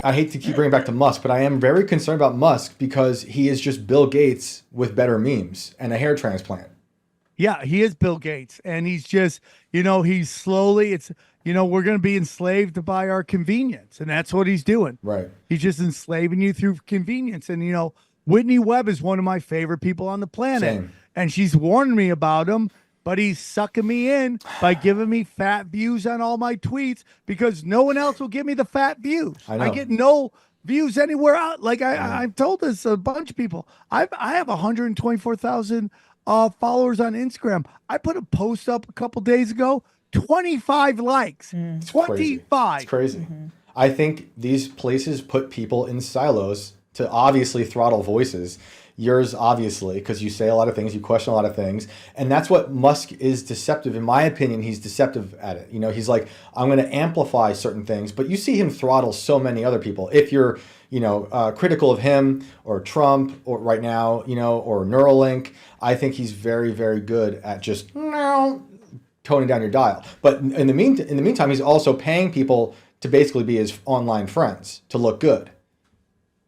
I hate to keep bringing back to Musk, but I am very concerned about Musk because he is just Bill Gates with better memes and a hair transplant. Yeah, he is Bill Gates, and he's just, he's slowly, we're going to be enslaved by our convenience, and that's what he's doing. Right. He's just enslaving you through convenience. And, Whitney Webb is one of my favorite people on the planet, Same. and she's warned me about him, but he's sucking me in by giving me fat views on all my tweets because no one else will give me the fat views. I know. I get no views anywhere out. Like I've told this a bunch of people. I have 124,000 followers on Instagram. I put a post up a couple days ago, 25 likes. It's 25. It's crazy. I think these places put people in silos to obviously throttle voices. Yours, obviously, because you say a lot of things, you question a lot of things. And that's what Musk is deceptive. In my opinion, he's deceptive at it. He's like, I'm going to amplify certain things, but you see him throttle so many other people. If you're, critical of him or Trump or right now, or Neuralink, I think he's very, very good at just toning down your dial. But in the meantime, he's also paying people to basically be his online friends to look good.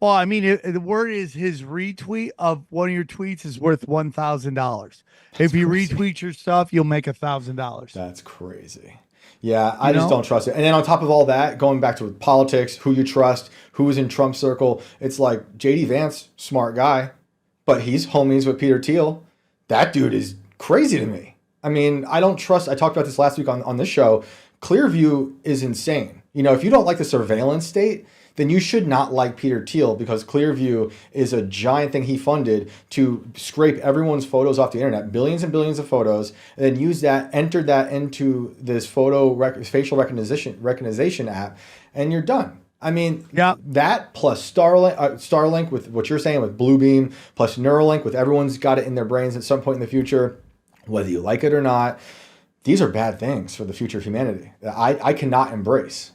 Well, I mean, the word is his retweet of one of your tweets is worth $1,000. If you retweet your stuff, you'll make $1,000. That's crazy. Yeah, I just don't trust it. And then on top of all that, going back to politics, who you trust, who's in Trump's circle, it's like JD Vance, smart guy, but he's homies with Peter Thiel. That dude is crazy to me. I mean, I don't trust. I talked about this last week on this show. Clearview is insane. If you don't like the surveillance state, then you should not like Peter Thiel because Clearview is a giant thing he funded to scrape everyone's photos off the internet, billions and billions of photos, and then entered that into this facial recognition app, and you're done. I mean, that plus Starlink with what you're saying with Bluebeam, plus Neuralink with everyone's got it in their brains at some point in the future, whether you like it or not. These are bad things for the future of humanity that I cannot embrace.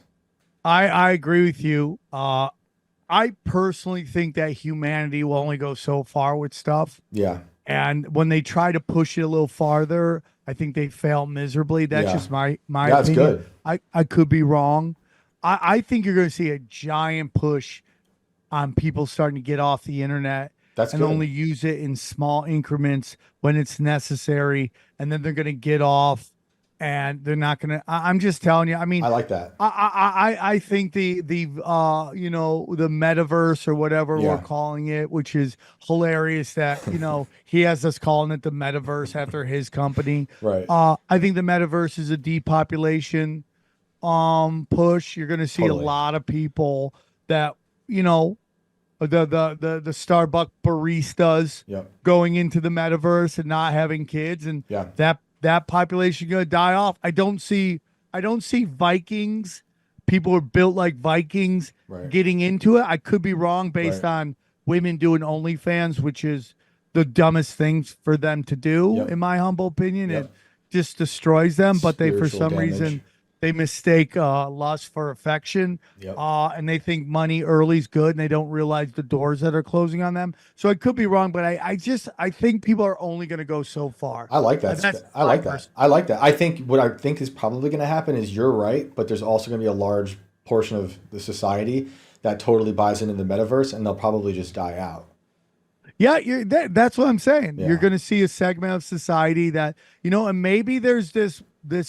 I agree with you. I personally think that humanity will only go so far with stuff. Yeah. And when they try to push it a little farther, I think they fail miserably. That's just my opinion. That's good. I could be wrong. I think you're going to see a giant push on people starting to get off the internet and only use it in small increments when it's necessary. And then they're going to get off. And they're not gonna. I'm just telling you. I mean, I like that. I think the metaverse or whatever we're calling it, which is hilarious that he has us calling it the metaverse after his company. Right. I think the metaverse is a depopulation push. You're gonna see a lot of people that the Starbucks baristas going into the metaverse and not having kids, and that population going to die off. I don't see Vikings, people who are built like Vikings getting into it. I could be wrong based on women doing OnlyFans, which is the dumbest things for them to do, in my humble opinion. It just destroys them, but for some reason, they mistake lust for affection, and they think money early is good, and they don't realize the doors that are closing on them. So I could be wrong, but I think people are only going to go so far. I like that. I like that. I think what I think is probably going to happen is you're right, but there's also going to be a large portion of the society that totally buys into the metaverse, and they'll probably just die out. Yeah, that's what I'm saying. You're going to see a segment of society that, and maybe there's this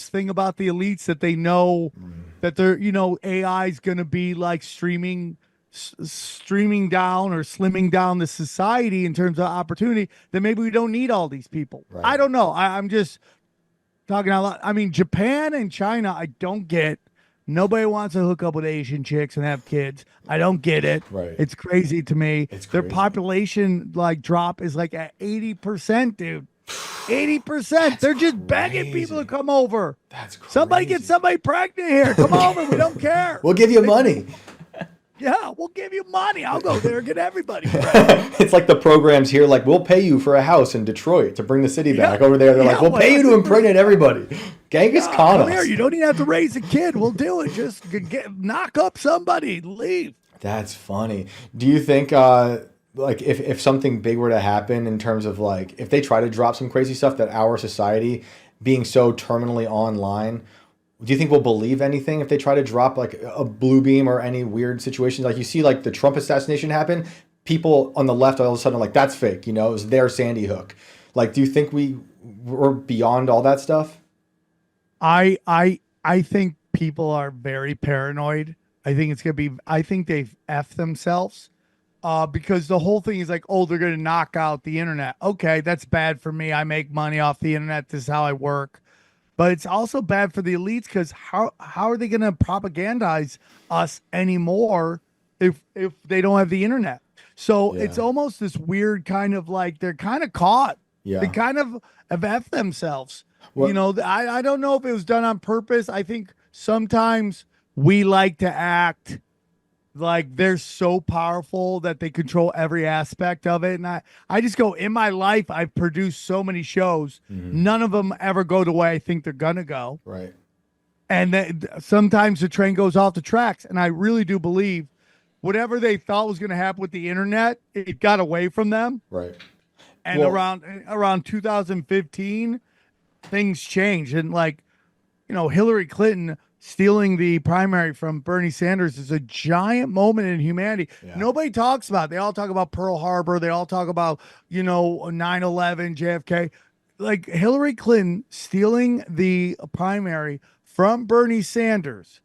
thing about the elites that they know that they're, AI is going to be like streaming down or slimming down the society in terms of opportunity, then maybe we don't need all these people. Right. I don't know. I'm just talking out loud. I mean, Japan and China, I don't get. Nobody wants to hook up with Asian chicks and have kids. I don't get it. Right. It's crazy to me. Their crazy. population drop is like at 80%, dude. 80%. They're just begging people to come over. That's crazy. Somebody get somebody pregnant here. Come over. We don't care. We'll give you money. Yeah, we'll give you money. I'll go there and get everybody. It's like the programs here, like, we'll pay you for a house in Detroit to bring the city back. Over there, they're like, we'll pay you to impregnate everybody. Genghis Khan us. Here, you don't even have to raise a kid. We'll do it. Just knock up somebody. Leave. That's funny. Do you think, if something big were to happen in terms of, if they try to drop some crazy stuff, that our society, being so terminally online, Do you think we'll believe anything if they try to drop like a blue beam or any weird situations? Like you see like the Trump assassination happen, people on the left all of a sudden are like, that's fake, you know, it was their Sandy Hook. Like, do you think we're beyond all that stuff? I think people are very paranoid. I think they've effed themselves. Because the whole thing is like, oh, they're going to knock out the internet. Okay, that's bad for me. I make money off the internet. This is how I work. But it's also bad for the elites because how are they going to propagandize us anymore if they don't have the internet? So it's almost this weird kind of like they're kind of caught. Yeah. They kind of have effed themselves. What? You know, I don't know if it was done on purpose. I think sometimes we like to act like they're so powerful that they control every aspect of it. And I just go, in my life, I've produced so many shows. None of them ever go the way I think they're going to go. Right. And then sometimes the train goes off the tracks. And I really do believe whatever they thought was going to happen with the internet, it got away from them. Right. And around 2015, things changed. And like, you know, Hillary Clinton stealing the primary from Bernie Sanders is a giant moment in humanity. Yeah. Nobody talks about it. They all talk about Pearl Harbor. They all talk about, you know, 9/11, JFK. Like Hillary Clinton stealing the primary from Bernie Sanders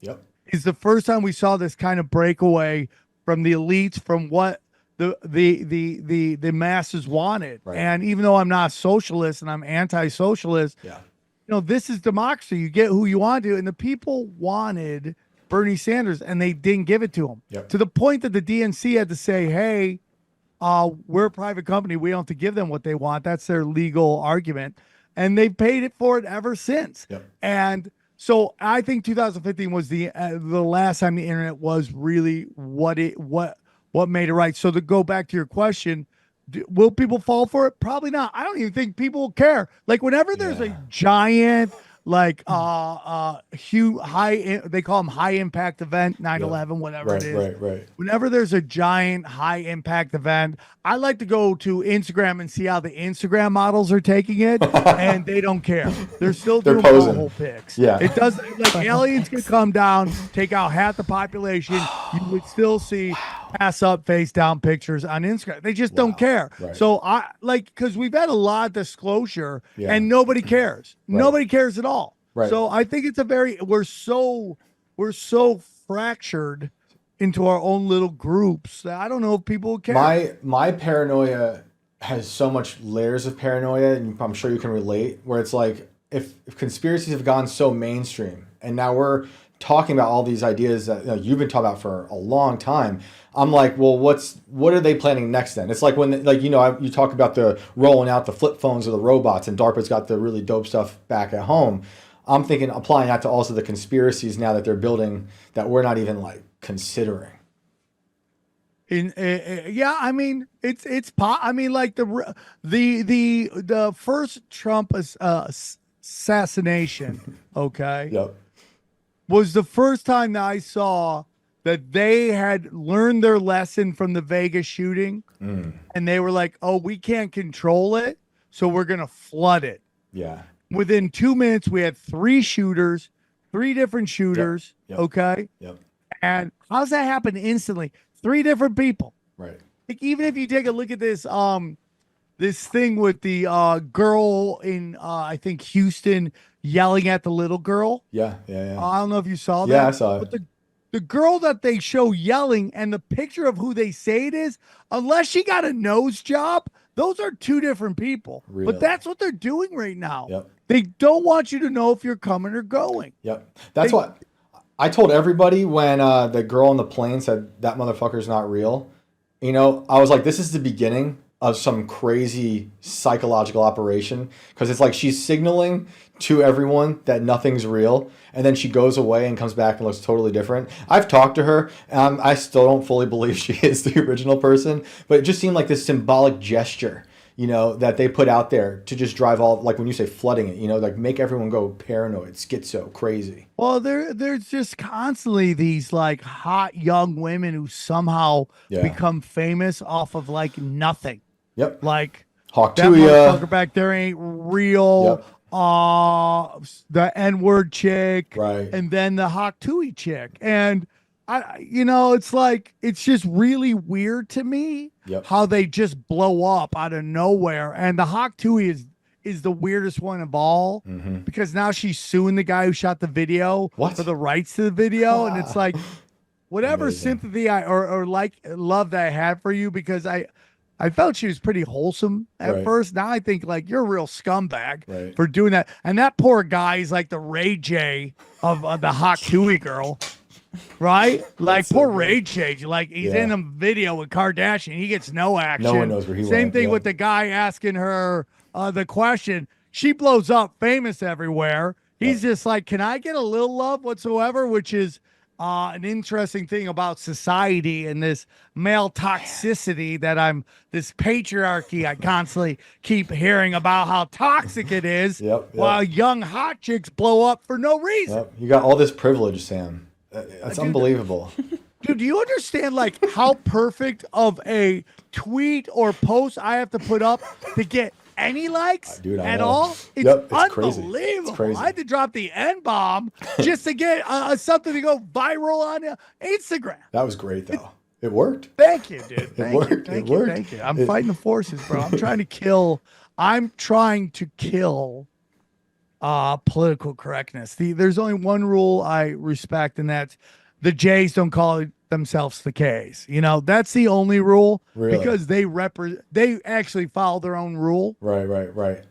is the first time we saw this kind of breakaway from the elites, from what the masses wanted. Right. And even though I'm not a socialist and I'm anti-socialist, you know, this is democracy. You get who you want to, and the people wanted Bernie Sanders, and they didn't give it to him. To the point that the DNC had to say, hey, we're a private company. We don't have to give them what they want. That's their legal argument. And they've paid it for it ever since. And so I think 2015 was the last time the internet was really what made it right. So to go back to your question, will people fall for it? Probably not. I don't even think people will care. Like whenever there's a giant, like huge they call them high impact event, 9/11, whatever it is. Right. Whenever there's a giant high impact event, I like to go to Instagram and see how the Instagram models are taking it, and they don't care. They're still doing whole pics. Yeah. It does like aliens could come down, take out half the population, you would still see pass up, face down pictures on Instagram. They just don't care. Right. So I like because we've had a lot of disclosure and nobody cares. Right. Nobody cares at all. Right. So I think it's we're so fractured into our own little groups that I don't know if people will care. My paranoia has so much layers of paranoia, and I'm sure you can relate, where it's like if conspiracies have gone so mainstream and now we're talking about all these ideas that you've been talking about for a long time. I'm like, well, what are they planning next then? It's like when, you talk about the rolling out the flip phones or the robots, and DARPA's got the really dope stuff back at home. I'm thinking applying that to also the conspiracies now that they're building that we're not even like considering. I mean, I mean, like the first Trump assassination, okay, was the first time that I saw that they had learned their lesson from the Vegas shooting, and they were like, "Oh, we can't control it, so we're gonna flood it." Yeah. Within 2 minutes, we had three different shooters. Yep. Okay. Yep. And how's that happen instantly? Three different people. Right. Like, even if you take a look at this, this thing with the girl in I think Houston yelling at the little girl. Yeah. I don't know if you saw that. Yeah, I saw it. But the girl that they show yelling and the picture of who they say it is, unless she got a nose job, those are two different people. Really? But that's what they're doing right now. Yep. They don't want you to know if you're coming or going. Yep. That's what I told everybody when the girl on the plane said that motherfucker's not real. You know, I was like, this is the beginning of some crazy psychological operation, because it's like she's signaling to everyone that nothing's real, and then she goes away and comes back and looks totally different. I've talked to her, and I still don't fully believe she is the original person, but it just seemed like this symbolic gesture, you know, that they put out there to just drive all, like when you say flooding it, you know, like make everyone go paranoid, schizo, crazy. Well, there's just constantly these like hot young women who somehow become famous off of like nothing. Yep. Like Hawk that motherfucker back there ain't real. Yep. the N-word chick, Right. and then the Hawk Tuohy chick. And it's like, it's just really weird to me how they just blow up out of nowhere. And the Hawk Tuohy is the weirdest one of all because now she's suing the guy who shot the video for the rights to the video. And it's like, whatever sympathy or like love that I had for you, because I felt she was pretty wholesome at first. Now I think like you're a real scumbag for doing that. And that poor guy is like the Ray J of the Hawk Tuohy girl, right? Like poor Ray J. Like he's in a video with Kardashian. He gets no action. No one knows where he went. Same thing with the guy asking her the question. She blows up, famous everywhere. He's just like, can I get a little love whatsoever? Which is an interesting thing about society and this male toxicity this patriarchy I constantly keep hearing about how toxic it is while young hot chicks blow up for no reason. You got all this privilege, Sam. That's unbelievable. Dude, do you understand like how perfect of a tweet or post I have to put up to get any likes at all? It's unbelievable. It's crazy. I had to drop the N-bomb just to get something to go viral on Instagram. That was great, though. It worked. Thank you, dude. It worked. Thank you. I'm fighting the forces, bro. I'm trying to kill political correctness. There's only one rule I respect, and that's the J's don't call themselves the K's. That's the only rule because they actually follow their own rule. Right.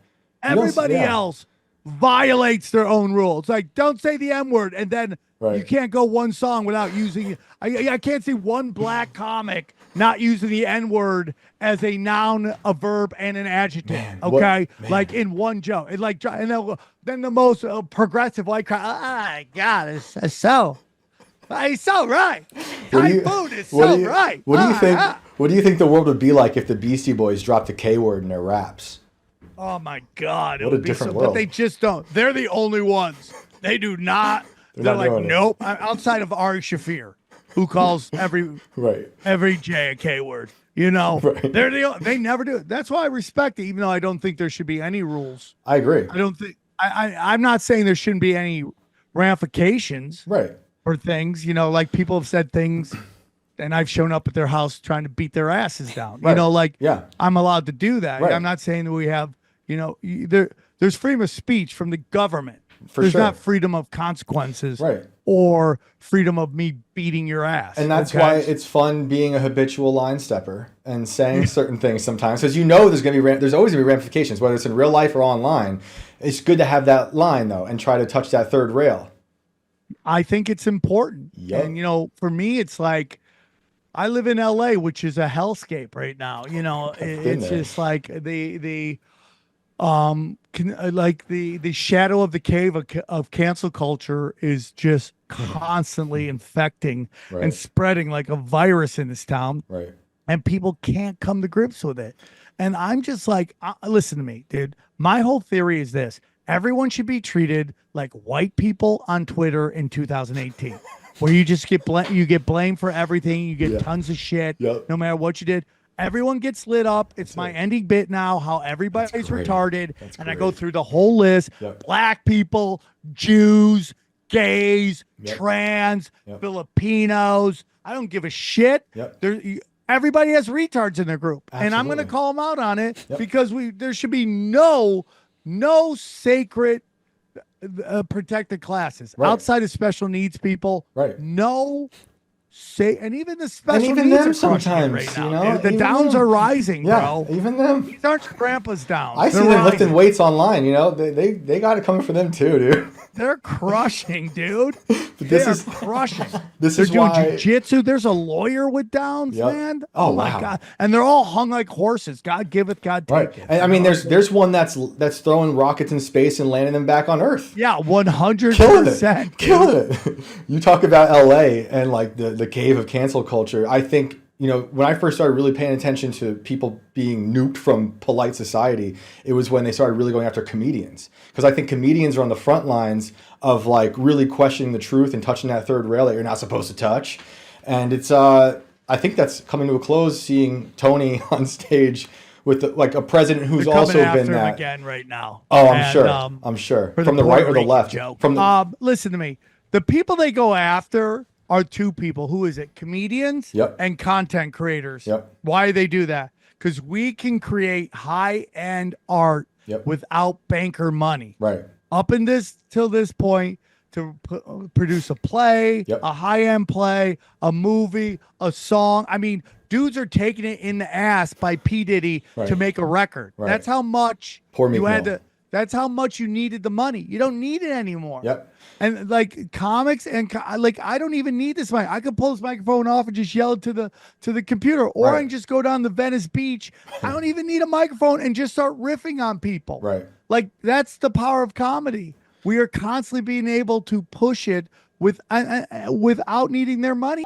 Everybody else violates their own rules. Like, don't say the M word, and then you can't go one song without using. I can't see one black comic not using the N word as a noun, a verb, and an adjective. Like in one joke. And then the most progressive white crowd. Oh my God, it's so. He's so right. Typhoon is so right. What do you think? What do you think the world would be like if the Beastie Boys dropped the K word in their raps? Oh my God! What a different world. But they just don't. They're the only ones. They do not. They're like, nope. Outside of Ari Shaffir, who calls every J a K word. They never do it. That's why I respect it, even though I don't think there should be any rules. I agree. I don't think. I'm not saying there shouldn't be any ramifications. For things, like people have said things and I've shown up at their house trying to beat their asses down. I'm allowed to do that. I'm not saying that we have, there's freedom of speech from the government. There's not freedom of consequences or freedom of me beating your ass. And that's why it's fun being a habitual line stepper and saying certain things sometimes, because there's going to be there's always going to be ramifications, whether it's in real life or online. It's good to have that line though and try to touch that third rail. I think it's important. And, for me, it's like, I live in LA, which is a hellscape right now. It's just like the shadow of the cave of cancel culture is just constantly infecting and spreading like a virus in this town. And people can't come to grips with it. And I'm just like, listen to me, dude. My whole theory is this. Everyone should be treated like white people on Twitter in 2018, where you just get blamed for everything. You get tons of shit, no matter what you did. Everyone gets lit up. It's my ending bit now, how everybody's retarded. And I go through the whole list. Black people, Jews, gays, trans, Filipinos. I don't give a shit. Everybody has retards in their group. And I'm going to call them out on it because there should be no sacred protected classes outside of special needs people. And even the special needs them are sometimes right now. The downs are rising, bro. Even them. These aren't grandpa's downs. I see them lifting weights online. They got it coming for them too, dude. They're crushing, dude. They're crushing. They're doing jiu-jitsu. There's a lawyer with downs, man. Oh my God. And they're all hung like horses. God giveth, God taketh. And I mean, there's one that's throwing rockets in space and landing them back on Earth. Yeah, 100%. Killing it. You talk about LA and like the cave of cancel culture. I think, when I first started really paying attention to people being nuked from polite society, it was when they started really going after comedians. Because I think comedians are on the front lines of like really questioning the truth and touching that third rail that you're not supposed to touch. And it's, I think that's coming to a close, seeing Tony on stage with like a president who's They're also after been him that again right now. Oh, I'm sure. I'm sure. From the right or the left. Joke. From the listen to me. The people they go after are two people. Who is it? Comedians and content creators. Why do they do that? Because we can create high-end art without banker money. Right. Up in this till this point, to produce a play, a high-end play, a movie, a song. I mean, dudes are taking it in the ass by P. Diddy to make a record. Right. That's how much Poor you Meek had Mill. to. That's how much you needed the money. You don't need it anymore. Yep. And like comics and like I don't even need this mic. I could pull this microphone off and just yell it to the computer, or I can just go down to Venice Beach. I don't even need a microphone and just start riffing on people. Right. Like that's the power of comedy. We are constantly being able to push it without needing their money.